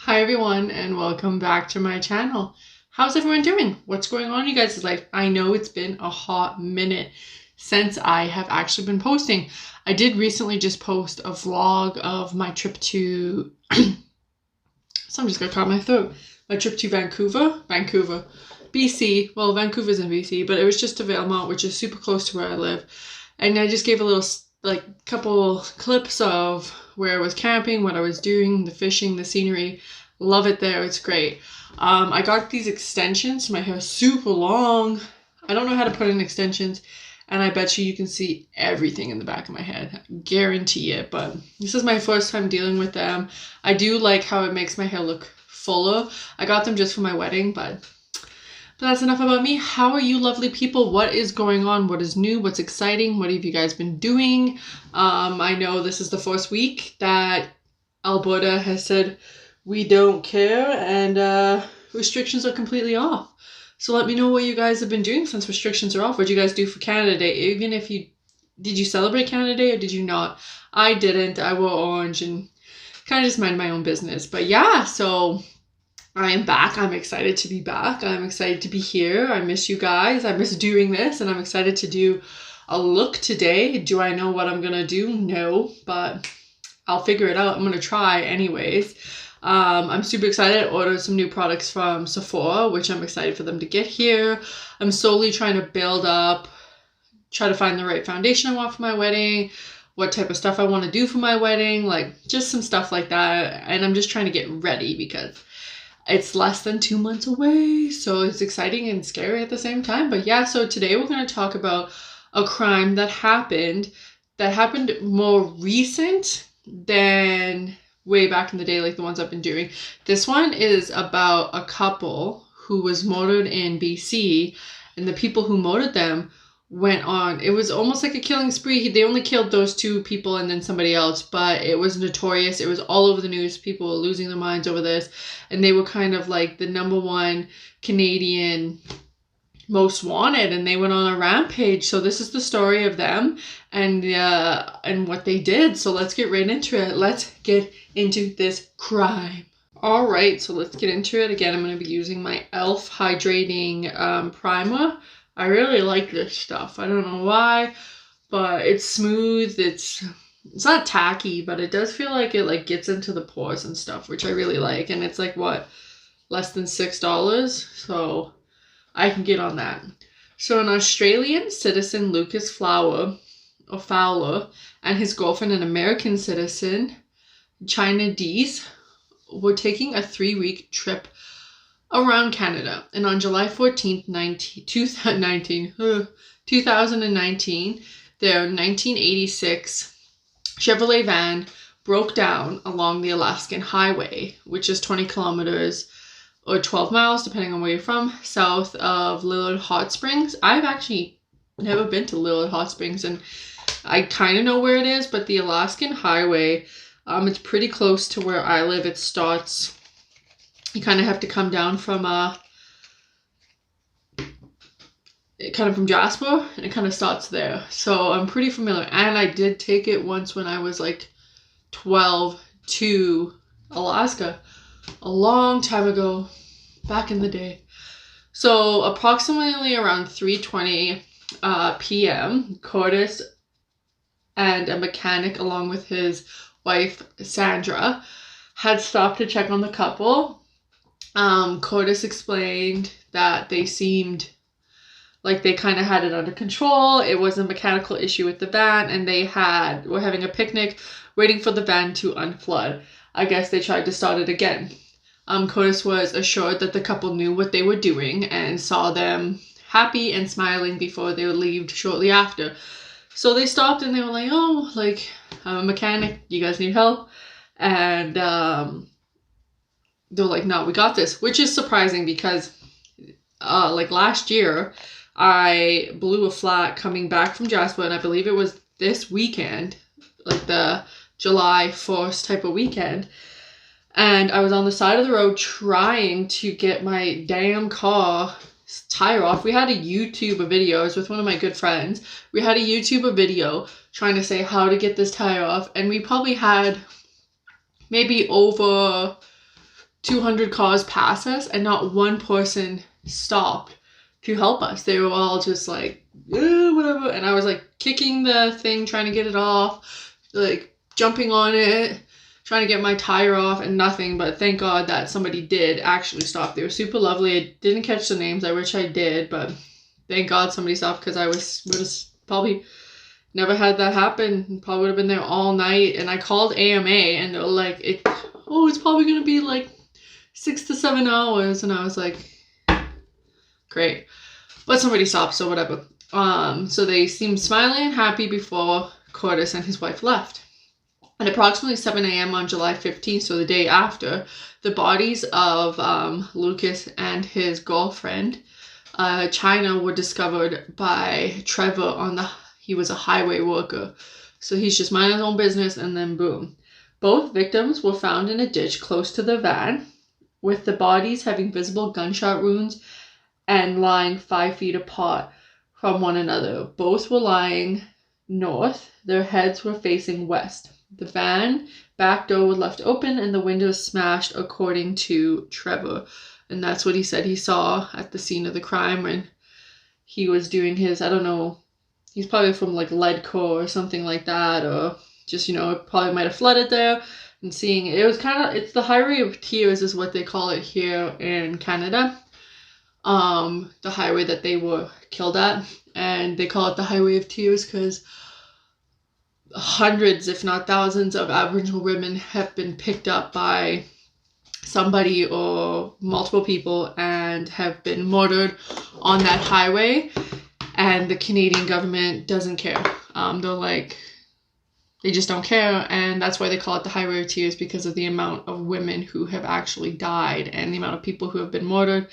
Hi everyone and welcome back to my channel. How's everyone doing? What's going on in you guys' life? I know it's been a hot minute since I have actually been posting. I did recently just post a vlog of my trip to I'm just gonna clear my throat. My trip to Vancouver, BC. Well, Vancouver's in BC, but it was just to Valemount, which is super close to where I live. And I just gave a little couple clips of where I was camping, what I was doing, the fishing, the scenery. Love it there. It's great. I got these extensions. My hair is super long. I don't know how to put in extensions, and I bet you can see everything in the back of my head. Guarantee it. But this is my first time dealing with them. I do like how it makes my hair look fuller. I got them just for my wedding, but that's enough about me. How are you lovely people? What is going on? What is new? What's exciting? What have you guys been doing? I know this is the first week that Alberta has said we don't care and restrictions are completely off. So let me know what you guys have been doing since restrictions are off. What did you guys do for Canada Day? Even if did you celebrate Canada Day or did you not? I didn't. I wore orange and kind of just mind my own business. But yeah, so I am back. I'm excited to be back. I'm excited to be here. I miss you guys. I miss doing this, and I'm excited to do a look today. Do I know what I'm gonna do? No, but I'll figure it out. I'm gonna try anyways. I'm super excited. I ordered some new products from Sephora, which I'm excited for them to get here. I'm slowly trying to build up, try to find the right foundation I want for my wedding, what type of stuff I want to do for my wedding, like just some stuff like that. And I'm just trying to get ready because it's less than 2 months away, so it's exciting and scary at the same time. But yeah, so today we're going to talk about a crime that happened more recent than way back in the day, like the ones I've been doing. This one is about a couple who was murdered in BC, and the people who murdered them went on, it was almost like a killing spree. They only killed those two people and then somebody else, but it was notorious. It was all over the news. People were losing their minds over this, and they were kind of like the #1 Canadian most wanted, and they went on a rampage. So this is the story of them and what they did. So let's get right into it. Let's get into this crime. All right, so let's get into it. Again, I'm going to be using my e.l.f. hydrating primer. I really like this stuff. I don't know why, but it's smooth. It's not tacky, but it does feel like it gets into the pores and stuff, which I really like. And it's like what, less than $6, so I can get on that. So an Australian citizen, Lucas Fowler, and his girlfriend, an American citizen, China Dees, were taking a 3-week trip around Canada, and on July 14th, 2019, their 1986 Chevrolet van broke down along the Alaskan Highway, which is 20 kilometers or 12 miles, depending on where you're from, south of Lillard Hot Springs. I've actually never been to Lillard Hot Springs, and I kind of know where it is, but the Alaskan Highway, it's pretty close to where I live. It starts, you kind of have to come down from Jasper, and it kind of starts there. So I'm pretty familiar, and I did take it once when I was like 12 to Alaska a long time ago, back in the day. So approximately around 3:20 p.m., Curtis and a mechanic along with his wife Sandra had stopped to check on the couple. Curtis explained that they seemed like they kind of had it under control. It was a mechanical issue with the van, and they were having a picnic waiting for the van to unflood. I guess they tried to start it again. Curtis was assured that the couple knew what they were doing and saw them happy and smiling before they would leave shortly after. So they stopped and they were like, oh, like, I'm a mechanic, you guys need help? And they're like, no, we got this, which is surprising because like last year I blew a flat coming back from Jasper, and I believe it was this weekend, like the July 1st type of weekend, and I was on the side of the road trying to get my damn car tire off. We had a YouTube video. I was with one of my good friends. We had a YouTube video trying to say how to get this tire off, and we probably had maybe over 200 cars pass us and not one person stopped to help us. They were all just like, whatever. And I was like kicking the thing, trying to get it off, like jumping on it, trying to get my tire off, and nothing. But thank God that somebody did actually stop. They were super lovely. I didn't catch the names. I wish I did, but thank God somebody stopped, because I would have probably never had that happen. Probably would have been there all night. And I called AMA and they were like, it's probably going to be like 6 to 7 hours. And I was like, great. But somebody stopped, so whatever. So they seemed smiling and happy before Curtis and his wife left. At approximately 7 a.m. on July 15th, so the day after, the bodies of Lucas and his girlfriend, China, were discovered by Trevor he was a highway worker. So he's just minding his own business, and then boom. Both victims were found in a ditch close to the van, with the bodies having visible gunshot wounds and lying 5 feet apart from one another. Both were lying north. Their heads were facing west. The van back door was left open and the windows smashed, according to Trevor. And that's what he said he saw at the scene of the crime when he was doing his, I don't know, he's probably from like Leadcore or something like that, or just, it probably might have flooded there. And seeing it was it's the Highway of Tears is what they call it here in Canada. The highway that they were killed at. And they call it the Highway of Tears because hundreds, if not thousands, of Aboriginal women have been picked up by somebody or multiple people and have been murdered on that highway, and the Canadian government doesn't care. They're like, they just don't care, and that's why they call it the Highway of Tears, because of the amount of women who have actually died and the amount of people who have been murdered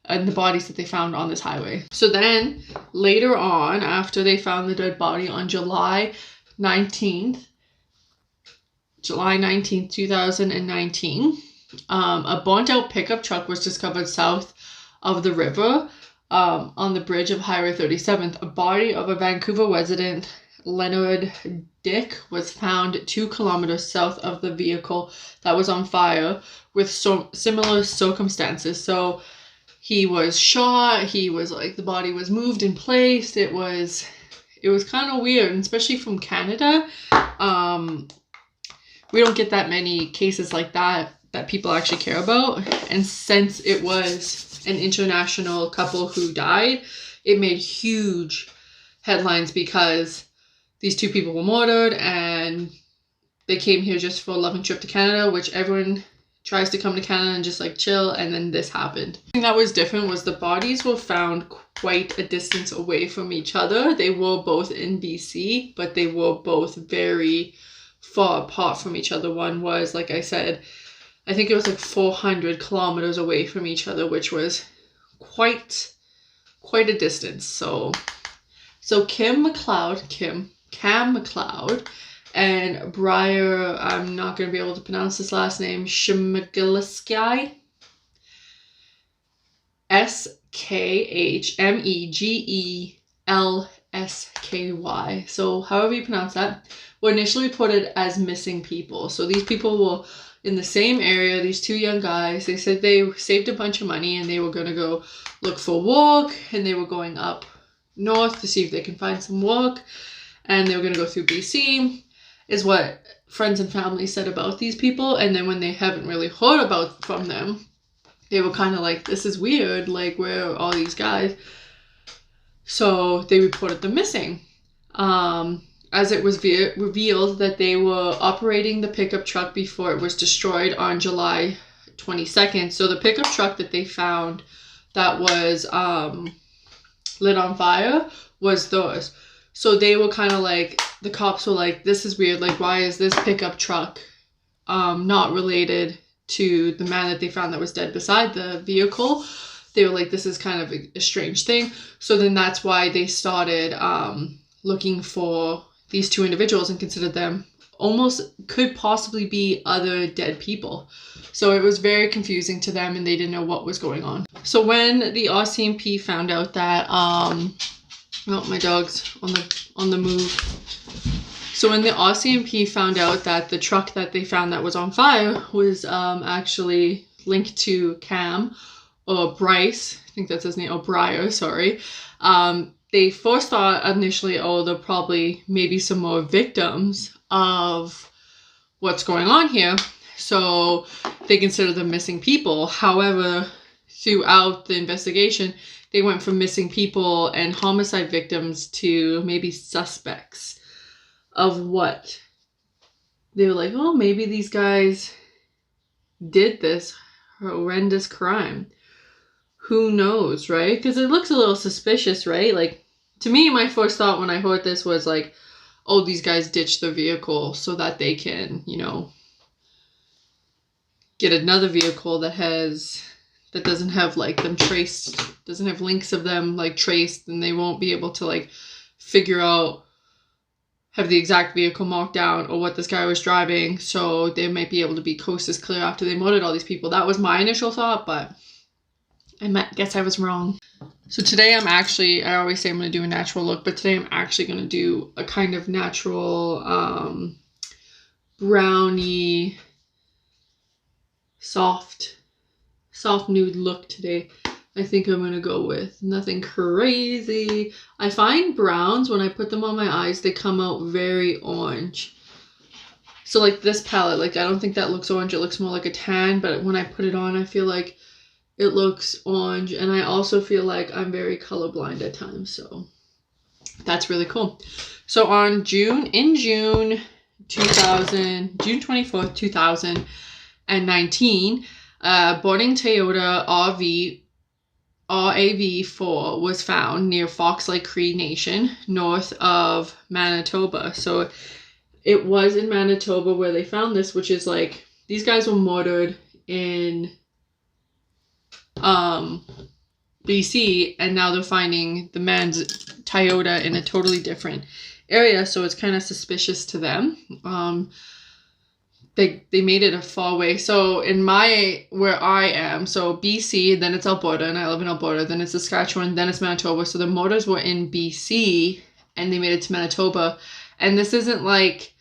and the bodies that they found on this highway. So then later on, after they found the dead body on July 19th, 2019, a burnt out pickup truck was discovered south of the river on the bridge of Highway 37th. A body of a Vancouver resident, Leonard Dick, was found 2 kilometers south of the vehicle that was on fire with similar circumstances. So he was shot, he was like, the body was moved in place. It was kind of weird, and especially from Canada. We don't get that many cases like that people actually care about. And since it was an international couple who died, it made huge headlines because these 2 people were murdered and they came here just for a loving trip to Canada, which everyone tries to come to Canada and just like chill, and then this happened. The thing that was different was the bodies were found quite a distance away from each other. They were both in BC, but they were both very far apart from each other. One was, like I said, I think it was like 400 kilometers away from each other, which was quite a distance. So Cam McLeod and Briar, I'm not going to be able to pronounce his last name, Shmegelsky, Shmegelsky. So however you pronounce that, were initially reported as missing people. So these people were in the same area, these 2 young guys. They said they saved a bunch of money and they were going to go look for work, and they were going up north to see if they can find some work, and they were going to go through BC, is what friends and family said about these people. And then when they haven't really heard from them, they were kind of like, this is weird, like, where are all these guys? So they reported them missing. As it was revealed that they were operating the pickup truck before it was destroyed on July 22nd. So the pickup truck that they found that was lit on fire was theirs. So they were kind of like, the cops were like, this is weird. Like, why is this pickup truck not related to the man that they found that was dead beside the vehicle? They were like, this is kind of a strange thing. So then that's why they started looking for these 2 individuals and considered them almost could possibly be other dead people. So it was very confusing to them, and they didn't know what was going on. So when the RCMP found out that oh, my dog's on the move. So when the RCMP found out that the truck that they found that was on fire was actually link to Cam or Bryce, I think that's his name, or Briar, sorry. They first thought initially, oh, they're probably maybe some more victims of what's going on here. So they consider them missing people. However, throughout the investigation, they went from missing people and homicide victims to maybe suspects of what. They were like, oh, maybe these guys did this horrendous crime. Who knows, right? Because it looks a little suspicious, right? Like, to me, my first thought when I heard this was like, oh, these guys ditched the vehicle so that they can, you know, get another vehicle that doesn't have like them traced, doesn't have links of them like traced, and they won't be able to like figure out, have the exact vehicle marked down or what this guy was driving, so they might be able to be coast as clear after they murdered all these people. That was my initial thought, but I guess I was wrong. So today I always say I'm going to do a natural look, but today I'm actually going to do a kind of natural brownie, soft nude look today. I think I'm going to go with nothing crazy. I find browns, when I put them on my eyes, they come out very orange. So like this palette, like I don't think that looks orange. It looks more like a tan, but when I put it on, I feel like it looks orange. And I also feel like I'm very colorblind at times. So that's really cool. So on June 24th, 2019, boarding Toyota RAV4 was found near Fox Lake Cree Nation, north of Manitoba. So it was in Manitoba where they found this, which is like, these guys were murdered in BC, and now they're finding the man's Toyota in a totally different area, so it's kind of suspicious to them. They made it a far away. So in where I am, so BC, then it's Alberta, and I live in Alberta, then it's Saskatchewan, then it's Manitoba. So the murders were in BC, and they made it to Manitoba. And this isn't like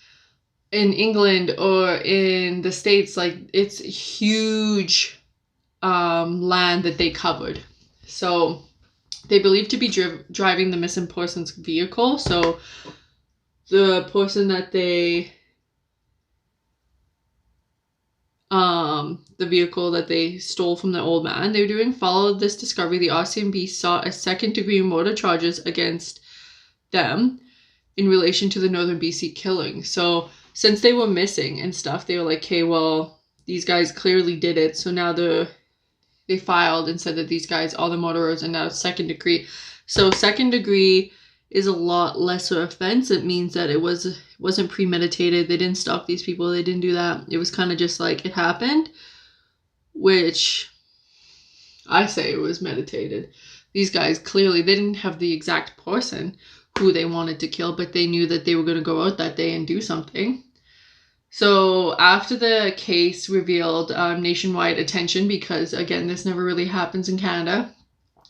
in England or in the States, like it's huge land that they covered. So they believe to be driving the missing person's vehicle. So the person that they the vehicle that they stole from the old man they were doing. Followed this discovery, the RCMP sought a second-degree murder charges against them in relation to the Northern BC killing. So since they were missing and stuff, they were like, okay, well, these guys clearly did it. So now they filed and said that these guys are the murderers, and now it's second degree. So second degree is a lot lesser offense. It means that it wasn't premeditated. They didn't stalk these people. They didn't do that. It was kind of just like it happened, which I say it was meditated. These guys clearly, they didn't have the exact person who they wanted to kill, but they knew that they were going to go out that day and do something. So after the case revealed nationwide attention, because again, this never really happens in Canada,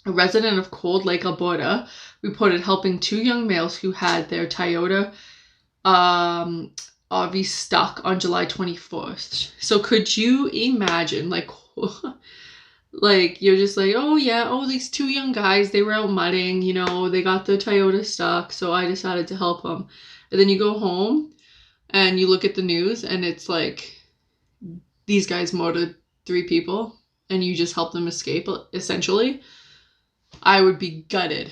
a resident of Cold Lake, Alberta, reported helping two young males who had their Toyota RV stuck on July 21st. So could you imagine, like, like you're just like, oh yeah, oh, these two young guys, they were out mudding, you know, they got their Toyota stuck, so I decided to help them. And then you go home and you look at the news and it's like, these guys murdered 3 people and you just helped them escape, essentially. I would be gutted.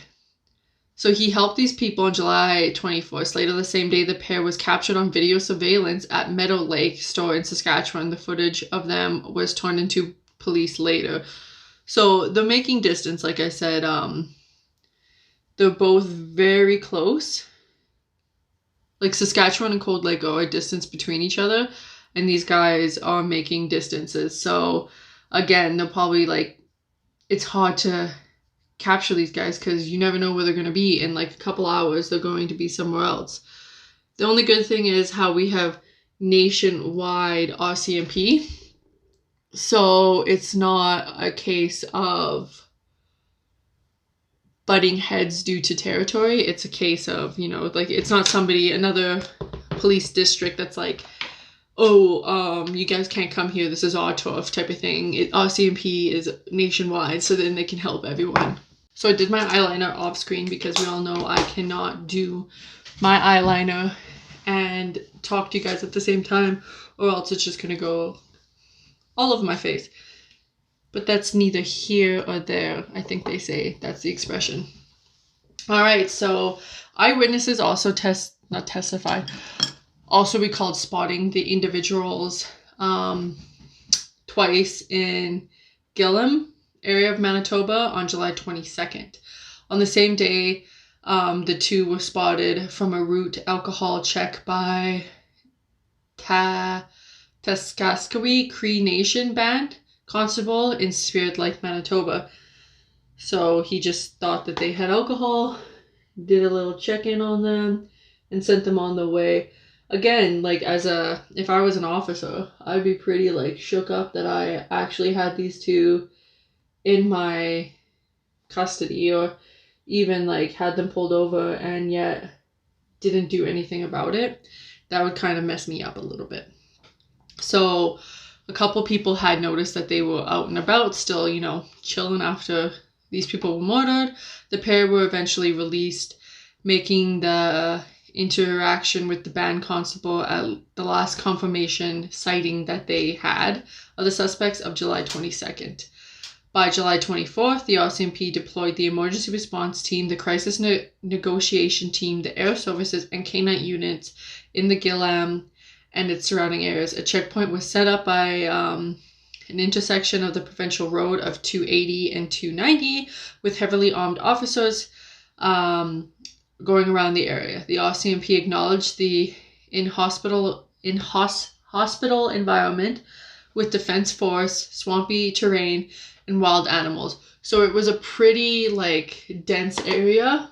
So he helped these people on July 24th. Later the same day, the pair was captured on video surveillance at Meadow Lake store in Saskatchewan. The footage of them was turned into police later. So they're making distance, like I said. They're both very close. Like Saskatchewan and Cold Lake are a distance between each other, and these guys are making distances. So again, they're probably like, it's hard to capture these guys because you never know where they're going to be. In like a couple hours, they're going to be somewhere else. The only good thing is how we have nationwide RCMP. So it's not a case of butting heads due to territory. It's a case of, you know, like it's not another police district that's like, oh, you guys can't come here, this is our turf type of thing. RCMP is nationwide, so then they can help everyone. So I did my eyeliner off screen because we all know I cannot do my eyeliner and talk to you guys at the same time, or else it's just gonna go all over my face. But that's neither here or there, I think they say. That's the expression. All right, so eyewitnesses also not testified, also recalled spotting the individuals twice in Gillam area of Manitoba on July 22nd. On the same day, the two were spotted from a route alcohol check by Kaskaskawee Cree Nation Band constable in Spirit Lake, Manitoba. So he just thought that they had alcohol, did a little check-in on them, and sent them on their way. Again, like if I was an officer, I'd be pretty like shook up that I actually had these two in my custody, or even like had them pulled over and yet didn't do anything about it. That would kind of mess me up a little bit. So a couple people had noticed that they were out and about still, you know, chilling after these people were murdered. The pair were eventually released, making the interaction with the band constable at the last confirmation sighting that they had of the suspects of July 22nd. By July 24th, the RCMP deployed the emergency response team, the crisis negotiation team, the air services, and K-9 units in the Gillam and its surrounding areas. A checkpoint was set up by an intersection of the provincial road of 280 and 290 with heavily armed officers going around the area. The RCMP acknowledged the hospital environment with defense force, swampy terrain, and wild animals. So it was a pretty like dense area,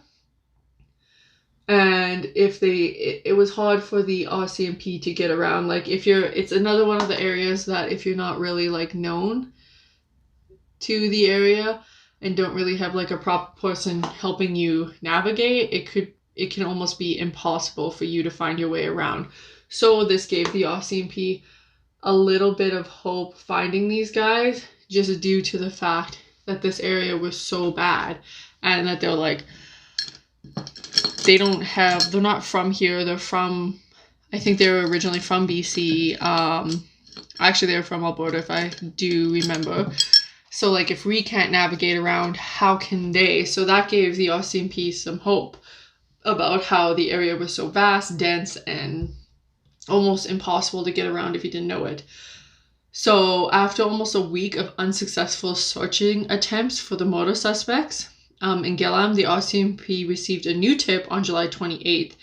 and it was hard for the RCMP to get around. Like it's another one of the areas that if you're not really like known to the area and don't really have like a proper person helping you navigate, it can almost be impossible for you to find your way around. So this gave the RCMP a little bit of hope finding these guys, just due to the fact that this area was so bad, and that they're like, they're not from here, they're from, I think they were originally from BC, actually they were from Alberta if I do remember. So like if we can't navigate around, how can they? So that gave the RCMP some hope about how the area was so vast, dense, and almost impossible to get around if you didn't know it. So after almost a week of unsuccessful searching attempts for the murder suspects in Gillam, the RCMP received a new tip on July 28th.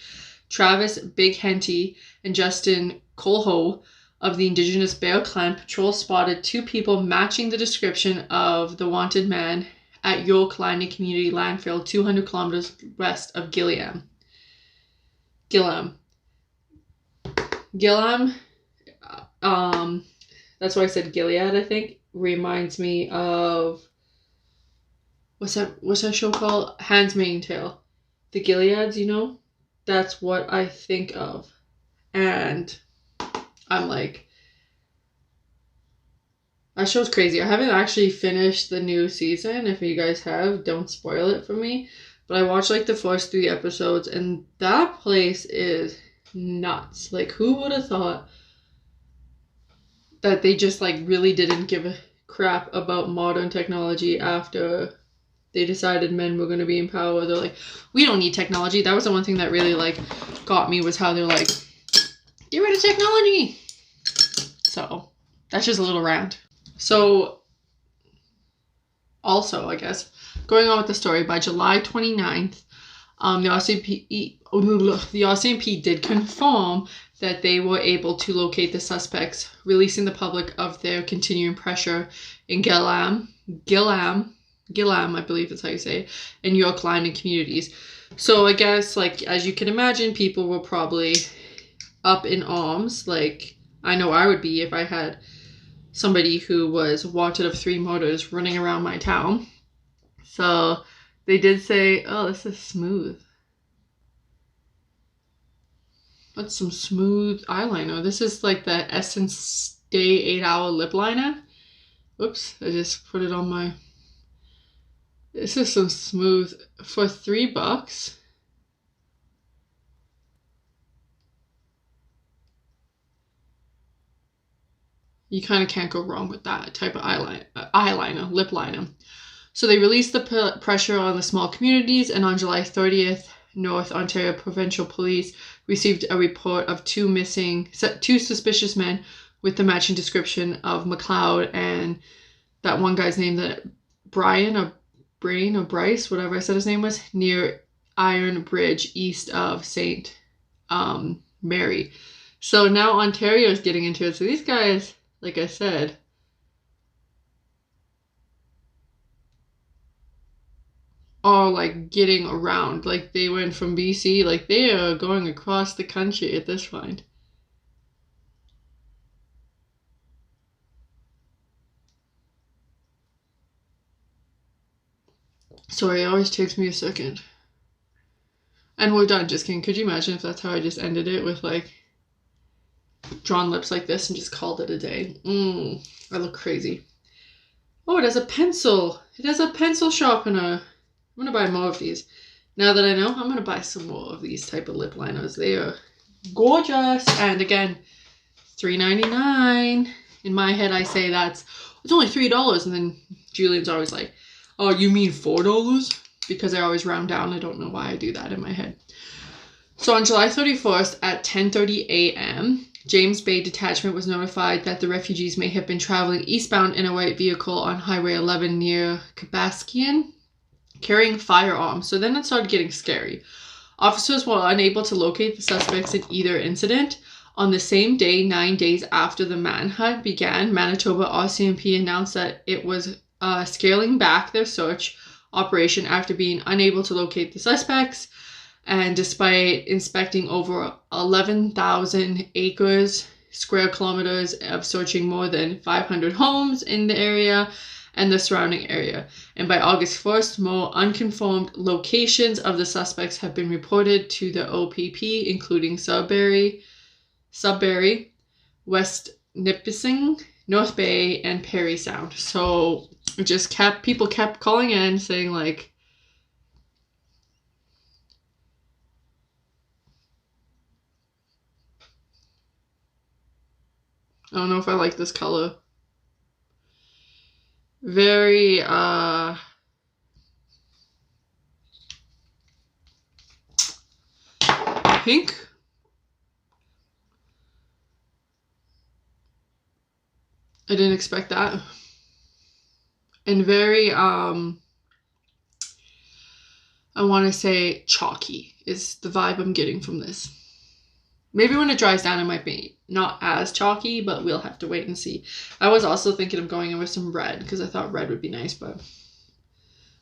Travis Big Henty and Justin Colho of the Indigenous Bear Clan Patrol spotted two people matching the description of the wanted man at York Landing Community Landfill 200 kilometers west of Gillam. That's why I said Gilead, I think. Reminds me of what's that show called? Handmaid's Tale. The Gileads, you know? That's what I think of. And I'm like, that show's crazy. I haven't actually finished the new season. If you guys have, don't spoil it for me. But I watched like the first 3 episodes, and that place is nuts. Like, who would have thought that they just like really didn't give a crap about modern technology after they decided men were going to be in power? They're like, we don't need technology. That was the one thing that really like got me, was how they're like, get rid of technology. So that's just a little rant. So also, I guess, going on with the story, by July 29th, the RCMP did confirm that they were able to locate the suspects, releasing the public of their continuing pressure in Gillam, I believe that's how you say it, and York Landing communities. So I guess, like, as you can imagine, people were probably up in arms. Like, I know I would be if I had somebody who was wanted of 3 murders running around my town. So they did say, oh, this is smooth. That's some smooth eyeliner. This is like the Essence Stay 8-Hour Lip Liner. Oops, I just put it on my... This is some smooth for $3. You kind of can't go wrong with that type of eyeliner, lip liner. So they released the pressure on the small communities, and on July 30th, North Ontario Provincial Police received a report of two suspicious men with the matching description of McLeod and that one guy's name, that Brian or Bryce, whatever I said his name was, near Iron Bridge east of St. Mary. So now Ontario is getting into it. So these guys, like I said, are like getting around. Like they went from BC, like they are going across the country at this point. Sorry, it always takes me a second. And we're done. Just kidding. Could you imagine if that's how I just ended it, with like drawn lips like this and just called it a day? I look crazy. Oh, it has a pencil. It has a pencil sharpener. I'm gonna buy more of these. Now that I know, I'm gonna buy some more of these type of lip liners. They are gorgeous. And again, $3.99. In my head, I say it's only $3, and then Julian's always like, "Oh, you mean $4?" Because I always round down. I don't know why I do that in my head. So on July 31st at 10:30 a.m., James Bay Detachment was notified that the refugees may have been traveling eastbound in a white vehicle on Highway 11 near Kabaskian, carrying firearms. So then it started getting scary. Officers were unable to locate the suspects in either incident. On the same day, 9 days after the manhunt began, Manitoba RCMP announced that it was scaling back their search operation after being unable to locate the suspects. And despite inspecting over 11,000 square kilometers of searching more than 500 homes in the area and the surrounding area. And by August 1st, more unconfirmed locations of the suspects have been reported to the OPP, including Sudbury, West Nipissing, North Bay, and Parry Sound. So it just people kept calling in saying like, I don't know if I like this color. Very, pink. I didn't expect that. And very, I want to say chalky is the vibe I'm getting from this. Maybe when it dries down, it might be not as chalky, but we'll have to wait and see. I was also thinking of going in with some red because I thought red would be nice, but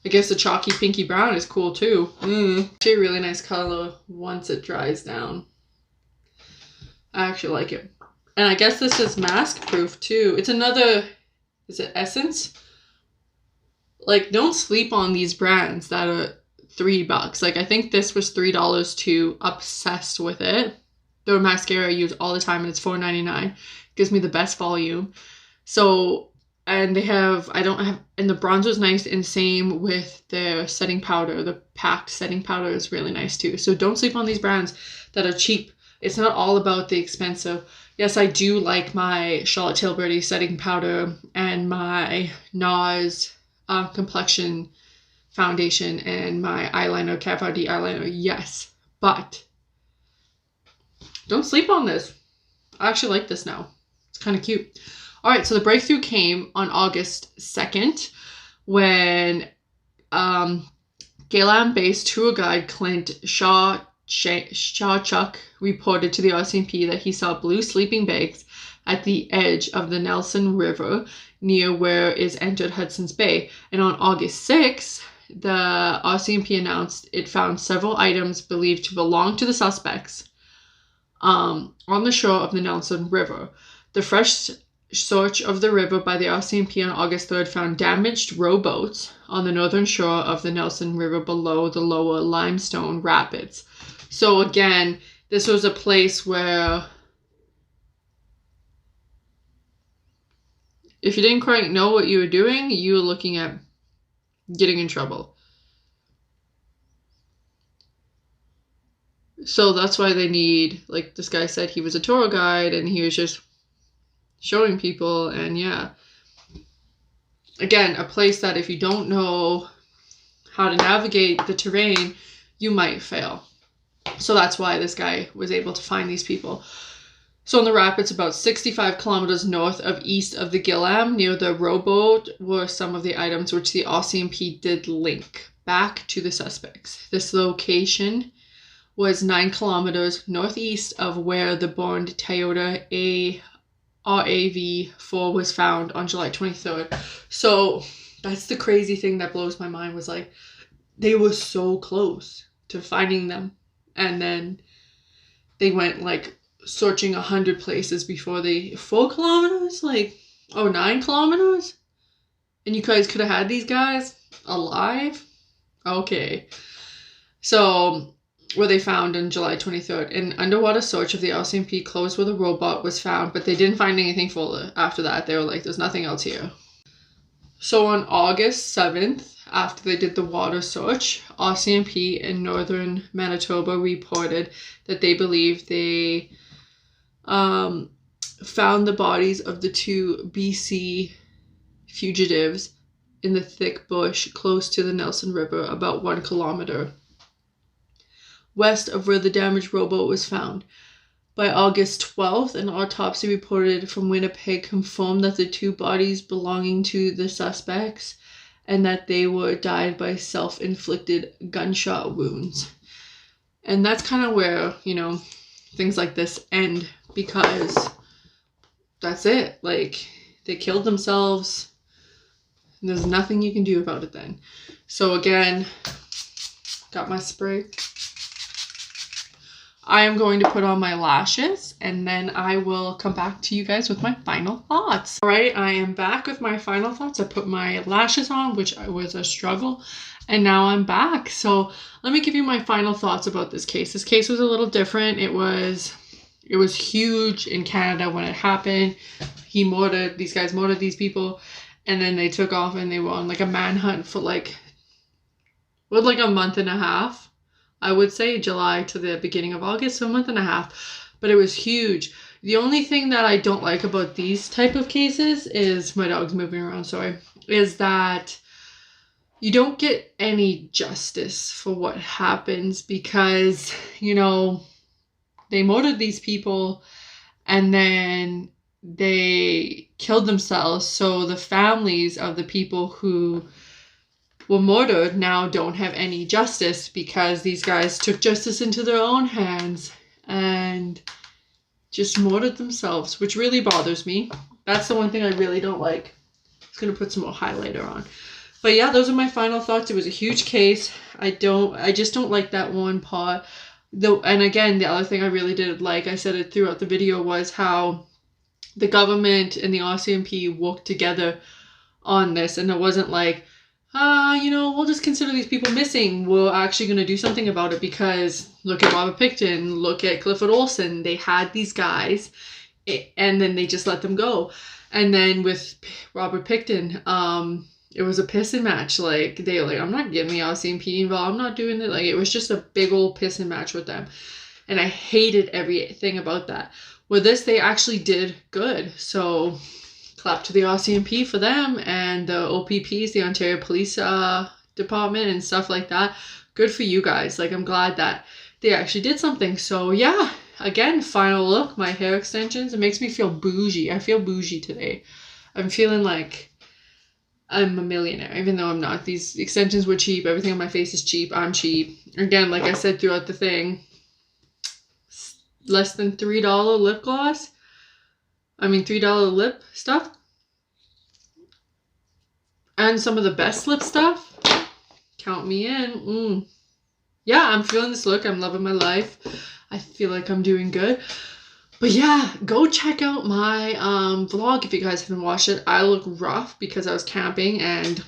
I guess the chalky pinky brown is cool too. Actually a really nice color once it dries down. I actually like it. And I guess this is mask proof too. It's another, is it Essence? Like, don't sleep on these brands that are $3. Like, I think this was $3 too. Obsessed with it. The mascara I use all the time, and it's $4.99. Gives me the best volume. So, and they have, and the bronzer's nice, and same with their setting powder. The packed setting powder is really nice too. So don't sleep on these brands that are cheap. It's not all about the expensive. Yes, I do like my Charlotte Tilbury setting powder and my NARS complexion foundation and my eyeliner, Kat Von D eyeliner. Yes, but don't sleep on this. I actually like this now. It's kind of cute. All right, so the breakthrough came on August 2nd when Galen-based tour guide Clint Shawchuk reported to the RCMP that he saw blue sleeping bags at the edge of the Nelson River near where is entered Hudson's Bay. And on August 6th, the RCMP announced it found several items believed to belong to the suspects on the shore of the Nelson River. The fresh search of the river by the RCMP on August 3rd found damaged rowboats on the northern shore of the Nelson River below the lower limestone rapids. So again, This was a place where if you didn't quite know what you were doing, you were looking at getting in trouble. So that's why they need, like this guy said, he was a tour guide and he was just showing people. And yeah, again, a place that if you don't know how to navigate the terrain, you might fail. So that's why this guy was able to find these people. So in the rapids, about 65 kilometers north of east of the Gillam, near the rowboat, were some of the items which the RCMP did link back to the suspects. This location was 9 kilometers northeast of where the burned Toyota RAV4 was found on July 23rd. So that's the crazy thing that blows my mind, was like they were so close to finding them, and then they went like searching 100 places before they 4 kilometers, like 9 kilometers, and you guys could have had these guys alive. Okay, so where they found on July 23rd. An underwater search of the RCMP closed where the robot was found, but they didn't find anything further after that. They were like, there's nothing else here. So on August 7th, after they did the water search, RCMP in northern Manitoba reported that they believe they found the bodies of the 2 BC fugitives in the thick bush close to the Nelson River, about 1 kilometer west of where the damaged rowboat was found. By August 12th, an autopsy reported from Winnipeg confirmed that the 2 bodies belonging to the suspects and that they were died by self-inflicted gunshot wounds. And that's kind of where, you know, things like this end, because that's it. Like, they killed themselves and there's nothing you can do about it then. So again, got my spray. I am going to put on my lashes and then I will come back to you guys with my final thoughts. All right, I am back with my final thoughts. I put my lashes on, which was a struggle, and now I'm back. So let me give you my final thoughts about this case. This case was a little different. It was huge in Canada when it happened. These guys murdered these people, and then they took off and they were on like a manhunt for like a month and a half. I would say July to the beginning of August, so a month and a half, but it was huge. The only thing that I don't like about these type of cases is, my dog's moving around, sorry, is that you don't get any justice for what happens, because, you know, they murdered these people and then they killed themselves. So the families of the people who were murdered now don't have any justice, because these guys took justice into their own hands and just murdered themselves, which really bothers me. That's the one thing I really don't like. I'm just gonna put some more highlighter on. But yeah, those are my final thoughts. It was a huge case. I just don't like that one part. And again, the other thing I really did like, I said it throughout the video, was how the government and the RCMP worked together on this, and it wasn't like, you know, we'll just consider these people missing. We're actually going to do something about it, because look at Robert Pickton, look at Clifford Olson. They had these guys and then they just let them go. And then with Robert Pickton, it was a pissing match. Like, they were like, I'm not getting the RCMP involved. I'm not doing it. Like, it was just a big old pissing match with them. And I hated everything about that. With this, they actually did good. So clap to the RCMP for them, and the OPPs, the Ontario Police Department and stuff like that. Good for you guys. Like, I'm glad that they actually did something. So yeah, again, final look, my hair extensions, it makes me feel bougie. I feel bougie today. I'm feeling like I'm a millionaire, even though I'm not. These extensions were cheap. Everything on my face is cheap. I'm cheap. Again, like I said throughout the thing, less than $3 lip gloss. I mean, $3 lip stuff. And some of the best lip stuff. Count me in. Yeah, I'm feeling this look. I'm loving my life. I feel like I'm doing good. But yeah, go check out my vlog if you guys haven't watched it. I look rough because I was camping and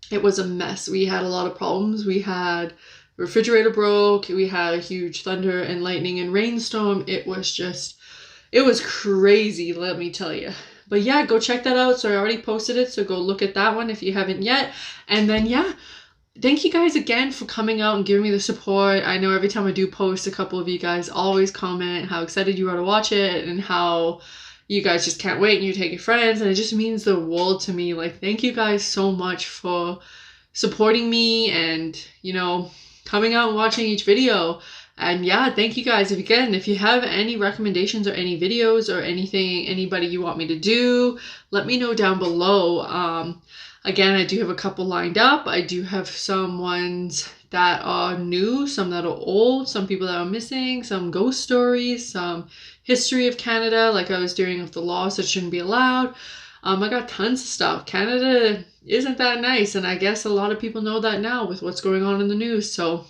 it was a mess. We had a lot of problems. We had refrigerator broke. We had a huge thunder and lightning and rainstorm. It was crazy, let me tell you. But yeah, go check that out. So I already posted it, so go look at that one if you haven't yet. And then yeah, thank you guys again for coming out and giving me the support. I know every time I do post, a couple of you guys always comment how excited you are to watch it and how you guys just can't wait and you take your friends, and it just means the world to me. Like, thank you guys so much for supporting me and, you know, coming out and watching each video. And yeah, thank you guys. If you have any recommendations or any videos or anything, anybody you want me to do, let me know down below. Again, I do have a couple lined up. I do have some ones that are new, some that are old, some people that are missing, some ghost stories, some history of Canada, like I was doing with the laws that shouldn't be allowed. I got tons of stuff. Canada isn't that nice, and I guess a lot of people know that now with what's going on in the news. So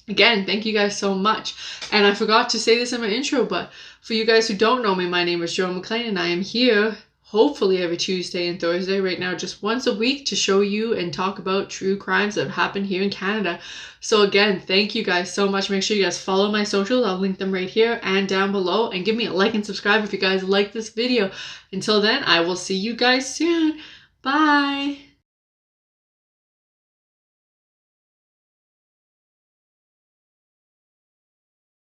again, thank you guys so much. And I forgot to say this in my intro, but for you guys who don't know me, my name is Jo MacLean, and I am here hopefully every Tuesday and Thursday right now, just once a week, to show you and talk about true crimes that have happened here in Canada. So again, thank you guys so much. Make sure you guys follow my socials. I'll link them right here and down below, and give me a like and subscribe if you guys like this video. Until then, I will see you guys soon. Bye.